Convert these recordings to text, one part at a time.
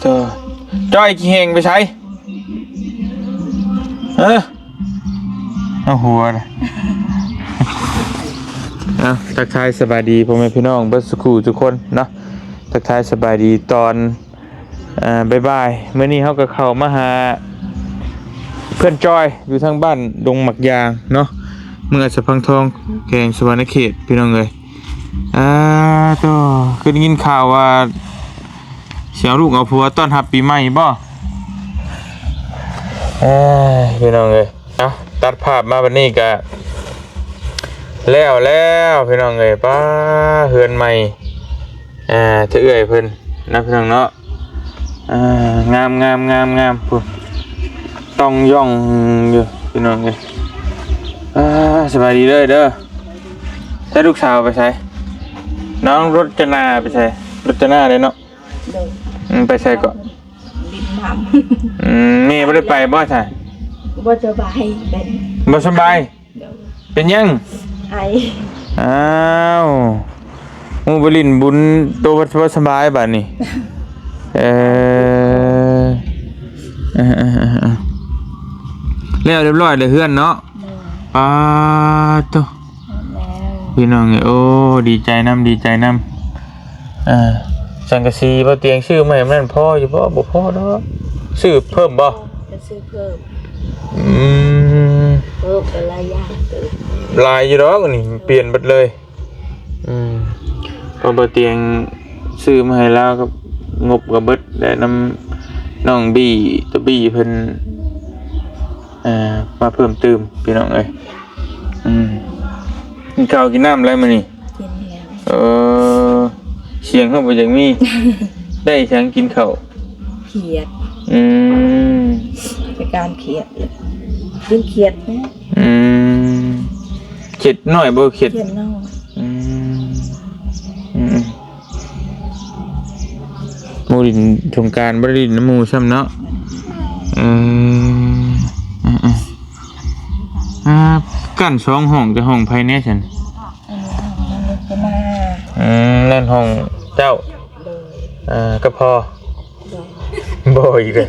ตัวจ้อยกี่เฮงไปใช้เอาหัวนะทักทายสบายดีพ่อแม่พี่น้องเบิร์สคูทุกคนเนาะทักทายสบายดีตอนบ่ายเมื่อนี้เขาก็เข้ามาหาเพื่อนจอยอยู่ทางบ้านดงหมักยางเนาะเมื่อสะพังทองแกงสวรรณเขตพี่น้องเลยตัวคือได้ยินข่าวว่าเสียลูกเอาผัวต้อนรับปีใหม่บ่พี่น้องเลยตัดภาพมาวันนี้ก็แล้วพี่น้องเลยป้าเฮือนใหม่เอื้อยเพิ่นนะพี่น้องเนาะงามพุ่นต้องย่องอยู่พี่น้องเลยสบายดีเลยเด้อใช้ลูกสาวไปใช้น้องรจนาไปใช้รจนาเลยเนาะไปใช้ก่อนดินน้ำไม่ได้ไปบ่ใช่บ่สบายเป็นบ่สบายเป็นยังไออ้าวมูบลินบุญตัวบ่สบายบัดนี้แล้วเรียบร้อยเลยเพื่อนเนาะตัวพี่น้องโอ้ดีใจน้ำสังกะสีบ่เตียงชื่อใหม่มันพ่ออยู่บ่พ่อเนาะชื่อเพิ่มบ่จะซื้อเพิ่มเป็นลายยางลายอยู่ดอกนี่เปลี่ยนหมดเลยพอบ่เตียงซื้อมาให้แล้วก็งบก็เบิดได้น้ำน้องบี้ตะบี้เพิ่นมาเพิ่มเติมพี่น้องเอ้ยกินข้าวกินน้ำอะไรมานี่กินแล้วเสียงเข้าไปอย่างมีได้ฉันกินข้าวเขียดเป็นการเขียดเลยเรื่องเขียดนะเขียดหน่อยบ่เขียดน้อยมูดินสงการบริณน้ำมูซ้ำเนาะกั้นสองห้องจะห้องภายในฉันนั่นห้องเจ้าก็พอบ่อีกเลย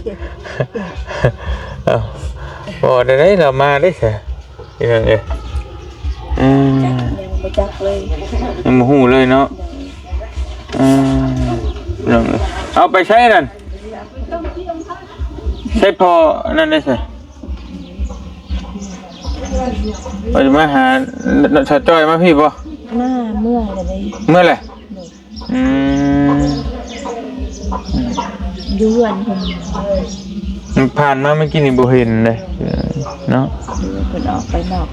บ่ได้เรามาได้ใช่ยังไงยังไม่จักเลยยังไม่หูเลยเนาะเอาไปใช้นั่นใช้พอนั่นได้ใช่ไปมาหาชาจ้อยมาพี่ป่ะหน้าเมื่อเลยเมื่อไรย้วนผมผ่านมาเมื่อกี้นี่บ่เห็นเลยเนาะเพิ่นออกไปนอก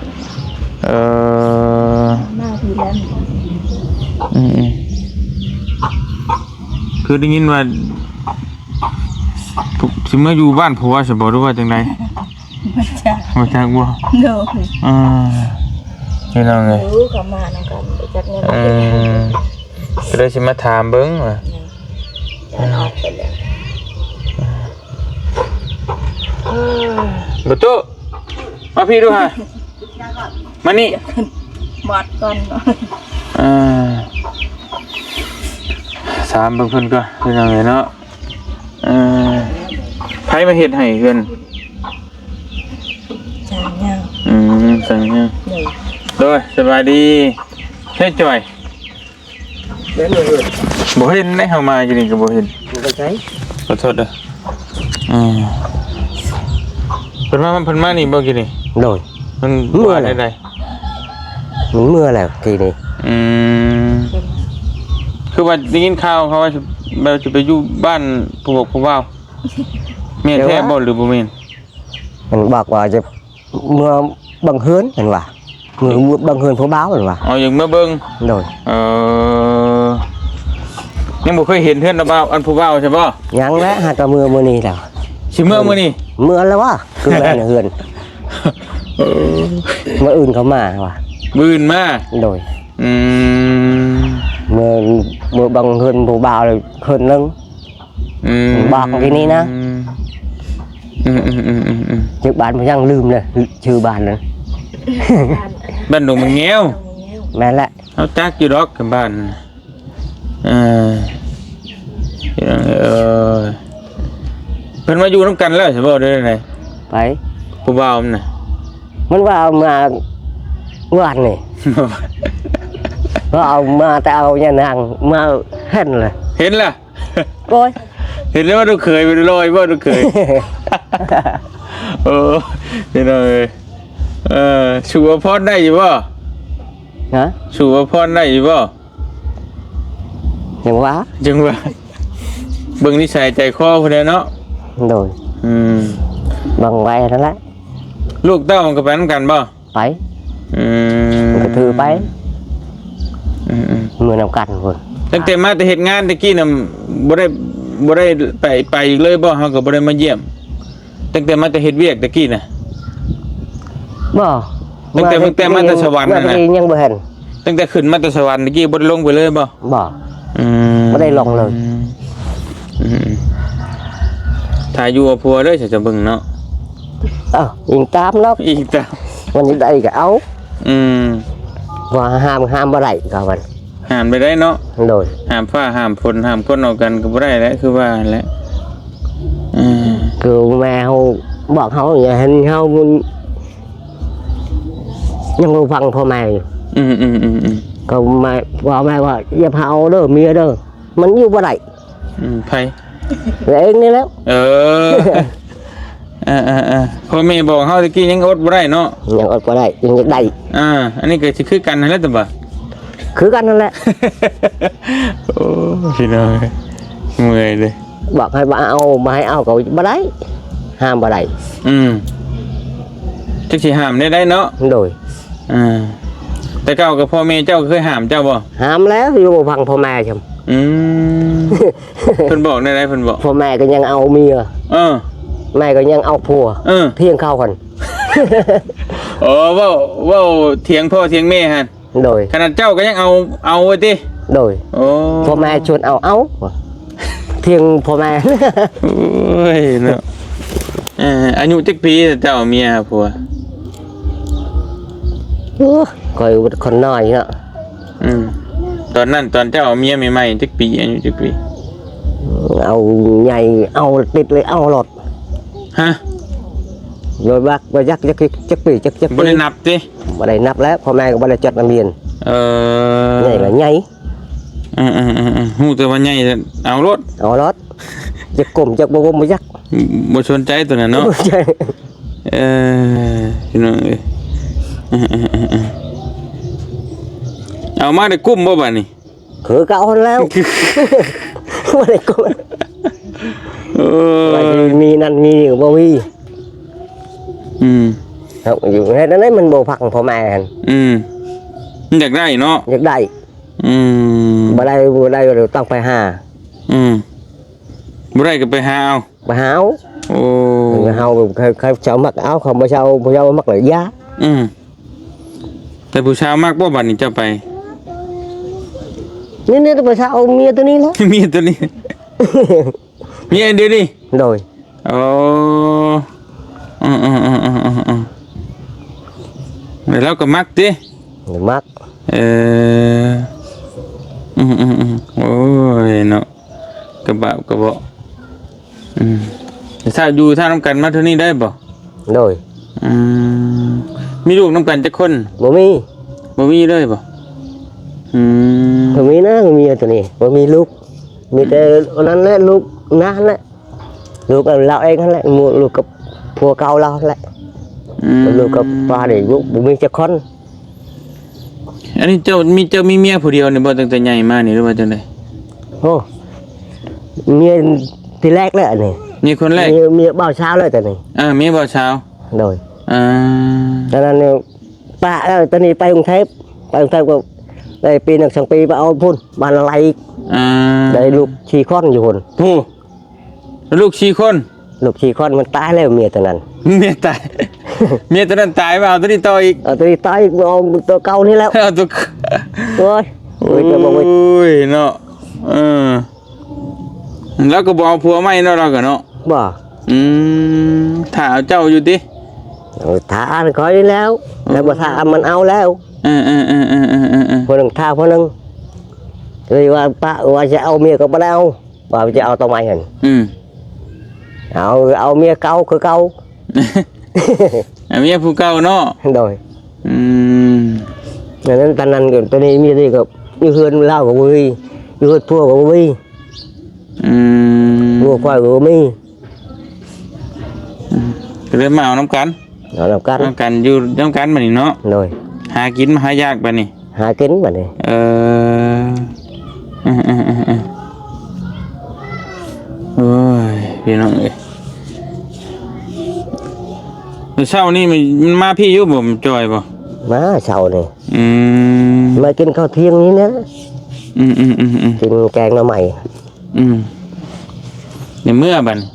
หน้าที่แล้วคือได้ยินว่าสิมาอยู่บ้านผัวสิบ่รู้ว่าจังได๋มาจากบ่เด้อพี่น้องเอ้ยรู้เข้ามานำกันจักแนวก็เลยสิมาถามเบิ่งว่าออกไปแล้วบ่ตุมาพี่ดูฮะมานี่บอดก่อนถามเพิ่นก่อนพี่น้องเอ้ยเนาะใครมาเฮ็ดให้เพิ่นสั่งยังโดยสบายดีเฮ็ดจ่อยบ่เห็นได้เฮามาอยู่นี่ก็บ่เห็นบ่ใช่ขอโทษเด้อเพิ่นมานี่บ่กินนี่โดยมันเมื่อได้มันเมื่อแล้วทีนี้คือว่าได้ยินข่าวเขาว่าจะไปอยู่บ้านผู้บอกผู้ว่าแม่นแท้บ่หรือบ่แม่นมันบอกว่าจะเมื่อบังเฮือนเห็นว่าเมื่อบังเฮือนผู้บ่าวเห็นว่าอย่างเมื่อเบิ่งโดยยังบ่เคยเห็นเฮือนบ่าวอันผู้บ่าวใช่บ่ยังแล้วหาแต่มื้อนี้แล้วสิมื้อนี้เมื่อแล้ววะคือแม่เฮือนเมื่ออื่นเขามาว่ะมื้ออื่นมาโดยเมื่อบังเฮือนผู้บ่าวเลยเฮือนนึงบอกทีนี้นะชื่อบ้านมันยังลืมเลยชื่อบ้านนั้นบ้านดงมังเงี้ยวแม่นแหละเอาจักอยู่ดอกกับบ้าน เพิ่นมาอยู่นํกันแล้วใช่บ่ได้ได ไป ผู้บ่าวมันน่ะ มันว่าเอามาวันนี่ก็เอามาแต่เอาเนี่ยนางมาเห็นเลย เห็นล่ะ โอ้ย เห็นแล้วว่าลูกเคยไปลอยบ่ลูกเคย โอ้นี่น้อยชูวพรได้อยู่บ่ ฮะ ชูวพรได้อยู่บ่ อย่างว่า จังว่าเบิ่งนิสัยใจคอพุ่นแหละเนาะ โดย บางไว้นั่นแหละ ลูกเต้ามันก็ไปนำกันบ่ ไปมันก็ถือไปมือนำกันคน ตั้งแต่มาแต่เฮ็ดงานตะกี้น่ะบ่ได้ไปอีกเลยบ่เฮาก็บ่ได้มาเยี่ยมตั้งแต่มาแต่เฮ็ดเวียกตะกี้น่ะ บ่ ตั้งแต่มาแต่สวรรค์นั่นน่ะ ยังบ่เห็น ตั้งแต่ขึ้นมาแต่สวรรค์ตะกี้บ่ได้ลงไปเลยบ่ บ่บ่ได้ลงเลย ถ้าอยู่กับผัวเด้อจะเบิ่งเนาะ ยิงตามเนาะ อีกตาม วันนี้ได้ก็เอา ว่าห้ามบ่ได้ก็มัน ห้ามไปได้เนาะ โดย ห้ามฟ้าห้ามฝนห้ามคนออกกันก็บ่ได้แหละคือว่าแหละคือแม่เฮาบอกเฮาอย่าเห็นเฮามันยังบ่ฟังพ่อแม่อยู่ก็แม่ว่าแม่ว่าอย่าพาเอาเด้อเมียเด้อมันอยู่บ่ได้ไผ เองนี่แล้ว พ่อแม่บอกเฮาตะกี้ยังอดบ่ได้เนาะ ยังอดบ่ได้ยังได้ อันนี้ก็สิคือกันนั่นแหละตะบ่ คือกันนั่นแหละ โอ้พี่น้องเมื่อยเลย บอกให้มาเอามาให้เอาก็บ่ได้ห้ามบ่ได้จักสิห้ามได้เนาะโดยแต่เก่ากับพ่อแม่เจ้าเคยห้ามเจ้าบ่ห้ามแล้วอยู่บ่ฟังพ่อแม่ใช่มั้ยเพิ่นบอกได้เพิ่นบอกพ่อแม่ก็ยังเอาเมียแม่ก็ยังเอาผัวเที่ยงเข้ากันเว้าเถียงพ่อเถียงแม่หั่นโดยขนาดเจ้าก็ยังเอาไว้ติโดยพ่อแม่ชวนเอาเที่ยงพ่อแม่โอ้ยเนาะอายุจักปีเจ้าเมียผัวก็คนน้อยเนาะตอนนั้นตอนเจ้าเมียใหม่ๆจักปีอายุจักปีเอาใหญ่เอาติดเลยเอาหลดฮะโดยบักบ่ยักจักปีบ่ได้นับติบ่ได้นับแล้วพ่อแม่ก็บ่ได้จดทะเบียนใหญ่ละใหญ่ฮู้แต่ว่าใหญ่เอารถจะกลมจะบ่กลมบ่ยักบ่สนใจตัวนั้นเนาะพี่น้องเอ้ยเอามาได้กุ้มบ่บัดนี้คือเก่าแล้วบ่ได้กุ้มมีนั่นมีบ่มีครับอยู่ในนั้นมันบ่พังพ่อแม่หั่นอยากได้เนาะอยากได้บ่ได้เดี๋ยวต้องไปหาบ่ได้ก็ไปหาเอาโอ้เฮาเคยเช่ามักเอาเขาบ่เช่ามักเลยยาแต่ผู้ชายมากบ่บัดนี้เจ้าไปนี่ๆผู้ชายเอาเมียตัวนี้แล้วเมียตัวนี้เมียเดียวนี่โดยแล้วก็มักติมักโอ้ยเนาะกระบะกระเบาะถ้าอยู่ถ้าน้ำกันมาเท่านี้ได้บ่โดยมีลูกน้ำกันจักคนบ่มีเลยบ่บ่มีนะมีตัวนี้บ่มีลูกมีแต่นั้นแหละลูกนั่นแหละลูกเราเองนั่นแหละลูกกับผัวเก่าเราแหละลูกกับป้านี่ลูกบ่มีจักคนอันนี้เจ้ามีเมียผู้เดียวนี่บ่ตั้งแต่ใหญ่มานี่หรือว่าจังได๋โอ้เมียที่แรกเลยนี่มีคนแรกเมียบ่าวเช้าเลยแต่นี่เมียบ่าวเช้าโดยดังนั้นเนี่ยป้าตอนนี้ไปกรุงเทพก็ได้ปี1 2ปีไปเอาพุ่นบ้านอะไรได้ลูก4คนอยู่พุ่นลูก4คนลูก4คนมันตายแล้วเมียตัวนั้นเมียตายเมียตัวนั้นตายมาเอาตัวนี้ต่ออีกเอาตัวนี้ตายเอาตัวเก่านี่แล้วเอาตัวโอ้ยจะบอกว่าเนาะแล้วก็บอกผัวใหม่เนาะเราก็เนาะบ่ถ้าเอาเจ้าอยู่ติถ้าคอยแล้วบ่ถ้ามันเอาแล้วคนนึงท่าคนนึงเลยว่าป้าว่าจะเอาเมียก็บ่ได้เอาว่าจะเอาตัวใหม่หั่น เอาเมียเก่าคือเก่า เมียผู้เก่าเนาะ โดย Ừ. นั้นตอนนั้นก็ตอนนี้มีที่กับอยู่เฮือนเล่ากับบุรีอยู่เฮือนพัวกับบุรี Ừ. พัวควายกับบุรี ก็เลยมาเอาน้ำกัน เอาแล้วกัน น้ำกันอยู่น้ำกันบัดนี้เนาะ โดย หากินมาหายากบัดนี้ หากินบัดนี้ โอ้ยพี่น้องเอ้ยมื้อเช้านี่มันมาพี่อยู่บ่มันจอยบ่ มาเช้านี่ อืม มากินข้าวเที่ยงนี้นะ อืม กินแกงหน่อไม้ ในเมื่อบัดนี้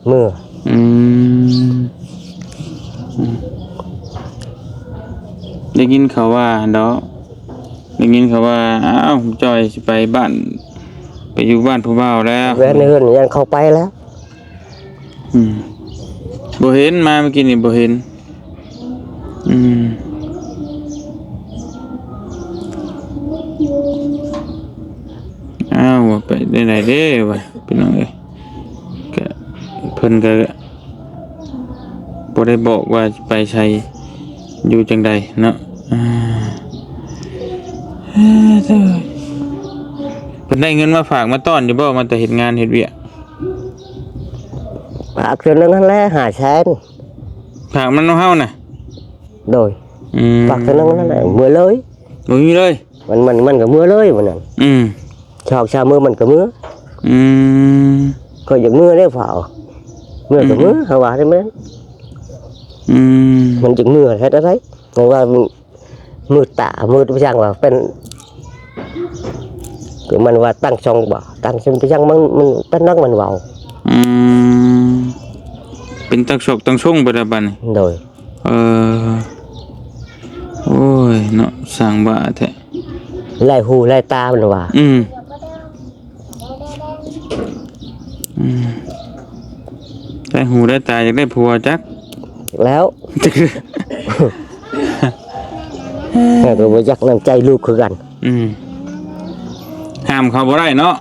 เมื่อ อืมได้ยินเขาว่าดอกได้ยินเขาว่าอ้าวจอยสิไปบ้านไปอยู่บ้านผู้บ่าวแล้ว แวนในเฮือนยังเข้าไปแล้ว บ่เห็นมาเมื่อกี้นี่บ่เห็นอ้าวว่าไปได้ไหนเด้วะพี่น้องเอ้ยก็เพิ่นก็บ่ได้บอกว่าสิไปใช้อยู่จังใดเนาะเพิ่นได้เงินมาฝากมาต้อนอยู่บ่มาแต่เฮ็ดงานเฮ็ดเวียก ฝากเทื่อนึงนั่นแหละหาแสน ฝากมันเฮาน่ะ โดยฝากเทื่อนึงนั่นแหละมือเลย บ่มีเลย มันก็มือเลยมันนั่นชอกชามือมันก็มือก็อย่างมือได้ฝ่ามือก็มือเฮาว่าได้มั้ยมันจึงมือเฮ็ดอะไรเพราะว่ามือตามือไปจังว่าเป็นคือมันว่าตั้งช่องบ่ตั้งช่องไปจังมันตั้งนักมันเว้า เป็นตักศอกตังช่งไปละบัดนี้ โดย โอ้ยเนาะสร้างบ้าแท้ ไล่หูไล่ตามันว่า ได้หูได้ตาอยากได้ผัวจัก แล้วก็บ่จักน้ำใจลูกคือกัน ห้ามเขาบ่ได้เนาะ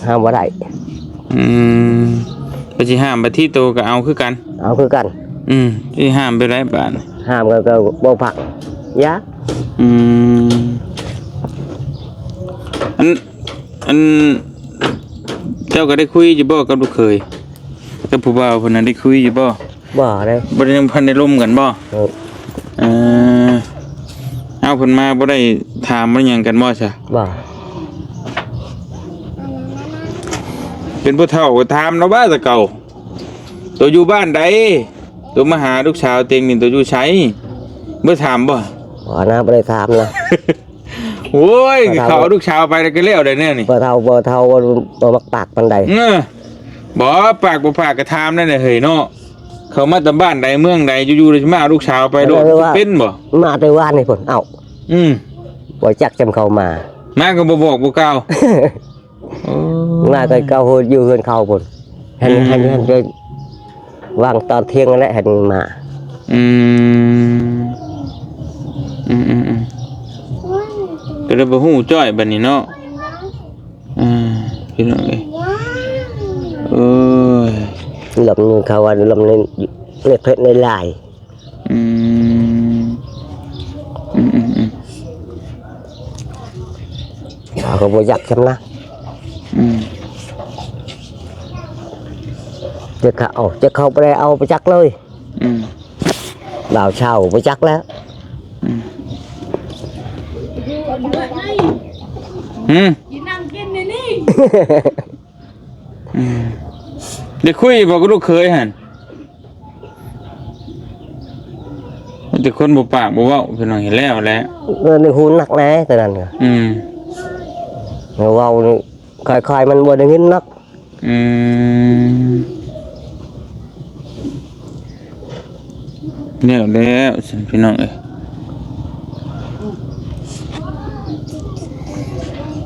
ห้ามบ่ได้ ไปสิห้ามไปที่โตก็เอาคือกัน เอาคือกัน สิห้ามไปได้บาด ห้ามก็บ่พักยะ อันเจ้าก็ได้คุยอยู่บ่กับลูกเคยกับผู้บ่าวเพิ่นน่ะได้คุยอยู่บ่ บ่ได้ บ่ได้ยังพันได้ร่วมกันบ่เอาเพิ่นมาบ่ได้ถามบ่หยังกันบ่ซะ บ่ เป็นผู้เฒ่าก็ถามเนาะว่าแต่เก่าตัวอยู่บ้านใดตัวมาหาลูกสาวเต็งนี่ตัวอยู่ไสบ่ถามบ่ บ่นะบ่ได้ถามนะ โอ้ยเขาเอาลูกสาวไปแล้วก็แล้วได้แน่นี่ บ่เฒ่าบ่มักปากปานใด บ่ปากบ่ปากก็ถามนั่นแหละเฮ้ยเนาะเขามาแต่บ้านใดเมืองใดอยู่ๆเลยสิมาเอาลูกสาวไปโดดเป็นบ่ มาแต่ว่านนี่พุ่นเอ้าบ่จักจำเขามา มาก็บ่บอกบ่กล่าว มาแต่เก่าอยู่เฮือนเขาพุ่นเห็นไปวางตอนเที่ยงนั่นแหละเห็นมา ก็เลยบ่ฮู้จ้อยบัดนี้เนาะพี่น้องเอ้ยโอ้ย ลมเขาว่าลมในเพชรในลายเขาบ่อยากจำนะจะเข้าไปเอาไปจักเลยบ่าวเช่าไปจักแล้ว กินนี่ ได้คุยบอกกับลูกเคยหั่นแต่คนบ่ปากบ่เว้าพี่น้องเห็นแล้วแหละ ในหูหนักแน่แต่นั้นเว้านี่ค่อยๆมันบ่ได้ยินนักเนี่ยแล้วพี่น้องเอ้ย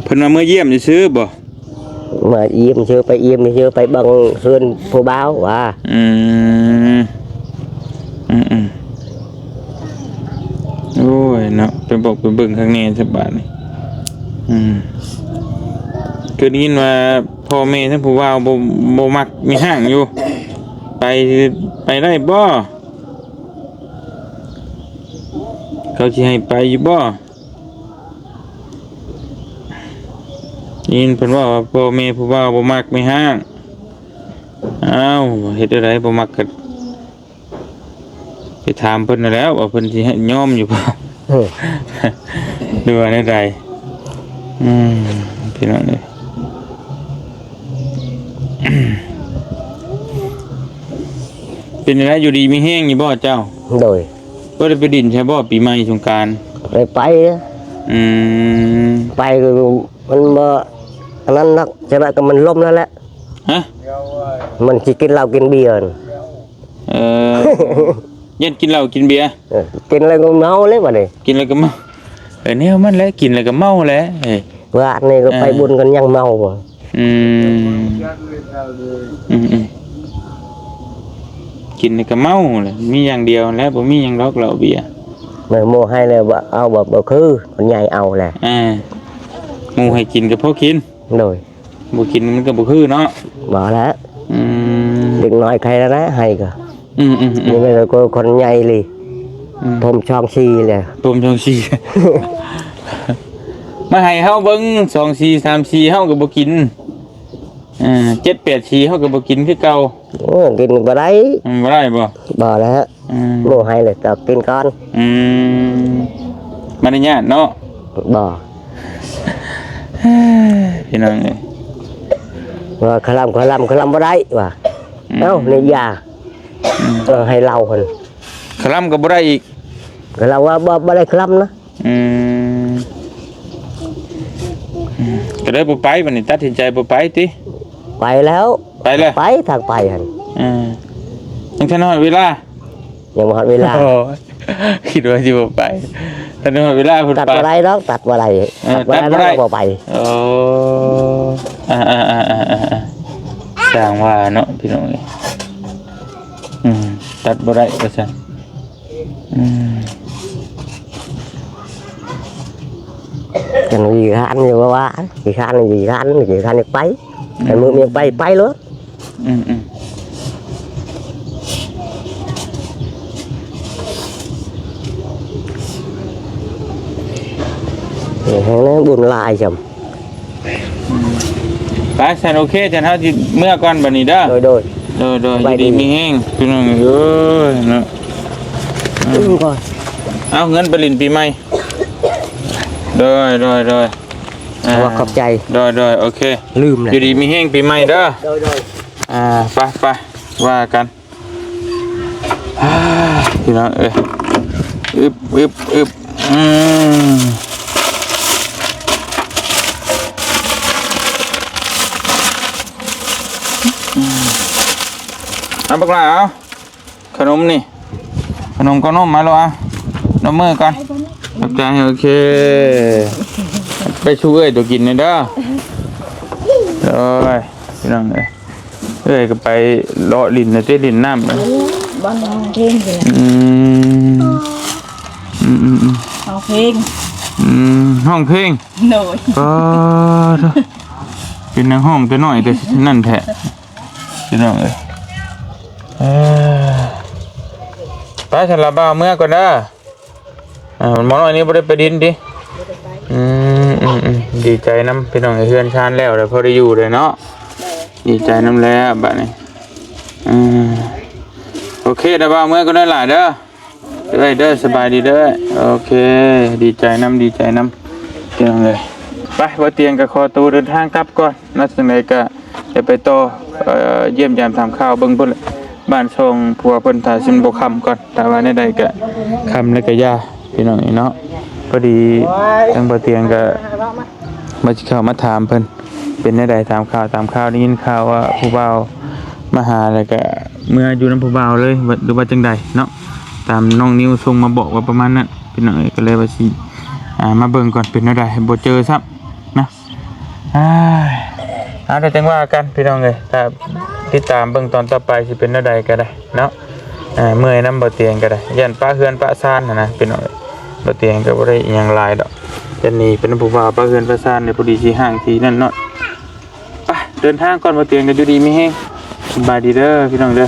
เพิ่นมาเมื่อเยี่ยมซื้อบ่มาเยี่ยมเชื่อไปบังเฮือนผู้บ่าวว่าโอ้ยเนาะไปบอกไปเบิ่งข้างในสักบาทนี่คือได้ยินว่าพ่อแม่ทั้งผู้บ่าวบ่มักมีห้างอยู่ ไปได้บ่เขาสิให้ไปอยู่บ่ยินเพิ่นว่าพ่อแม่ผู้ว่าบ่มักไม่ห้างอ้าวเฮ็ดอะไรบ่มักก็ไปถามเพิ่นนั่นแหล้วว่าเพิ่นสิให้ยอมอยู่บ่ ดูว่าได้ใดพี่น้องนี่ เป็นอะไรอยู่ดีมีแห้งอยู่บ่เจ้า โดย ก็ได้ไปดินใช่บ่ปีใหม่สงกรานต์ ไป อืม ไปมันบ่อันนั้นนักจะได้ก็มันล่มแล้วแหละ ฮะ มันสิกินเหล้ากินเบียร์ เออ ยันกินเหล้ากินเบียร์ กินอะไรก็เมาเลยบัดนี้ กินแล้วก็เมาแนวมันแหละกินแล้วก็เมาแหละเอ้ย ว่านี่ก็ไปบุญกันยังเมาบ่ อืมกินแล้วก็เมาแหละมีอย่างเดียวแล้วบ่มีหยังดอกเหล้าเบียร์ แม่โมให้เลยว่าเอาบ่คือคนใหญ่เอาแหละ หมู่ให้กินก็พอกิน โดย บ่กินมันก็บ่คือเนาะ บ่แล้ว เด็กน้อยใครแล้วนะให้ก็นี่ไม่เลยคนใหญ่เลยผมช่องชีเลย ผมช่องชี มาให้เฮาเบิ่ง2 4 3 4เฮาก็บ่กิน7 8 4เฮาก็บ่กินคือเก่า กินบ่ได้ บ่ได้บ่ บ่แล้วโมให้เลยแต่กินก่อน มันญาติเนาะ บ่ พี่น้องเอ้ย ว่าคลำบ่ได้ว่าเอ้านี่ยาให้เราคน คลำก็บ่ได้อีก เราว่าบ่ได้คลำนะ ก็ได้บ่ไปบัดนี้ตัดสินใจบ่ไปติ ไปแล้ว ไปเลย ไปทางไปหั่น ยังทันฮอดเวลา ยังบ่ฮอดเวลา โอ้ยคิดว่าสิบ่ไปทันฮอดเวลาเพิ่น ตัด ไป บ่ได้ดอกตัดบ่ได้ ตัดบ่ได้ บ่ไป โอ้สร้างว่าเนาะพี่น้องเอ้ยตัดบ่ได้ว่าซั่นจังวีคันอยู่ว่าวีคันไปไอ้มือเมียไปเลยให้นะบุญลายจำ ไปฉันโอเคฉันเฮาสิเมื่อก่อนบัดนี้เด้อโดยอยู่ดีมีแฮงพี่น้องเอ้ยเนาะ ก่อน เอาเงินไปลินปีใหม่โดยว่าขอบใจโดยโอเค ลืมเลย อยู่ดีมีแฮงปีใหม่เด้อ โดย ไปว่ากันพี่น้องเอ้ยอึบเอาบักหลาเอาขนมนี่ขนมก็นมมาแล้วอ่ะนมมือก่อนขอบใจโอเคไปช่วยตัวกินเลยเด้อพี่น้องเอ้ยก็ไปเลาะลิ้นนะเต้ลิ้นน้ำนะ บ้านห้องเพลงเลยห้องเพลง ห้องเพลง หน่อย ก็เป็นในห้องแต่น้อยแต่นั่นแท้พี่น้องเอ้ยไปฉันละบ่าวเมื่อก่อนเด้อหมอน้อยนี้บ่ได้ไปดินดิดีใจน้ำพี่น้องเฮือนชานแล้วแต่พอได้อยู่เลยเนาะดีใจน้ำแล้วบัดนี้โอเคเด้อบ่าวเมื่อก็ได้หลายเด้อเด้อสบายดีเด้อโอเคดีใจน้ำพี่น้องเลยไปบ่เตียงก็ขอตัวเดินทางกลับก่อนนัดจังไดก็จะไปต่อเยี่ยมยามถามข่าวเบิ่งพุ่นบ้านช่องผัวเพิ่นถ้าสิบ่ค่ำก่อนแต่ว่าในใดก็ค่ำแล้วก็ย่าพี่น้องเนาะพอดีทางบ่เตียงก็มาสิเข้ามาถามเพิ่นเป็นในใดถามข่าวได้ยินข่าวว่าผู้บ่าวมาหาแล้วก็เมื่ออยู่นำผู้บ่าวเลยหรือว่าจังใดเนาะตามน้องนิวส่งมาบอกว่าประมาณนั้นพี่น้องก็เลยว่าสิมาเบิ่งก่อนเป็นในใดบ่เจอซับนะเอาได้จังว่ากันพี่น้องเลยถ้าติดตามเบิ่งตอนต่อไปสิเป็นในใดก็ได้เนาะเมื่อยน้ำบ่เตียงก็ได้ยันป้าเฮือนป้าซ่านนะพี่น้องบ่เตียงก็บ่ได้อิหยังหลายดอกแต่นี่เป็นผู้บ่าวป้าเฮือนป้าซ่านในพอดีสิห่างทีนั่นเนาะไปเดินทางก่อนบ่เตียงก็อยู่ดีมีแฮงสบายดีเด้อพี่น้องเด้อ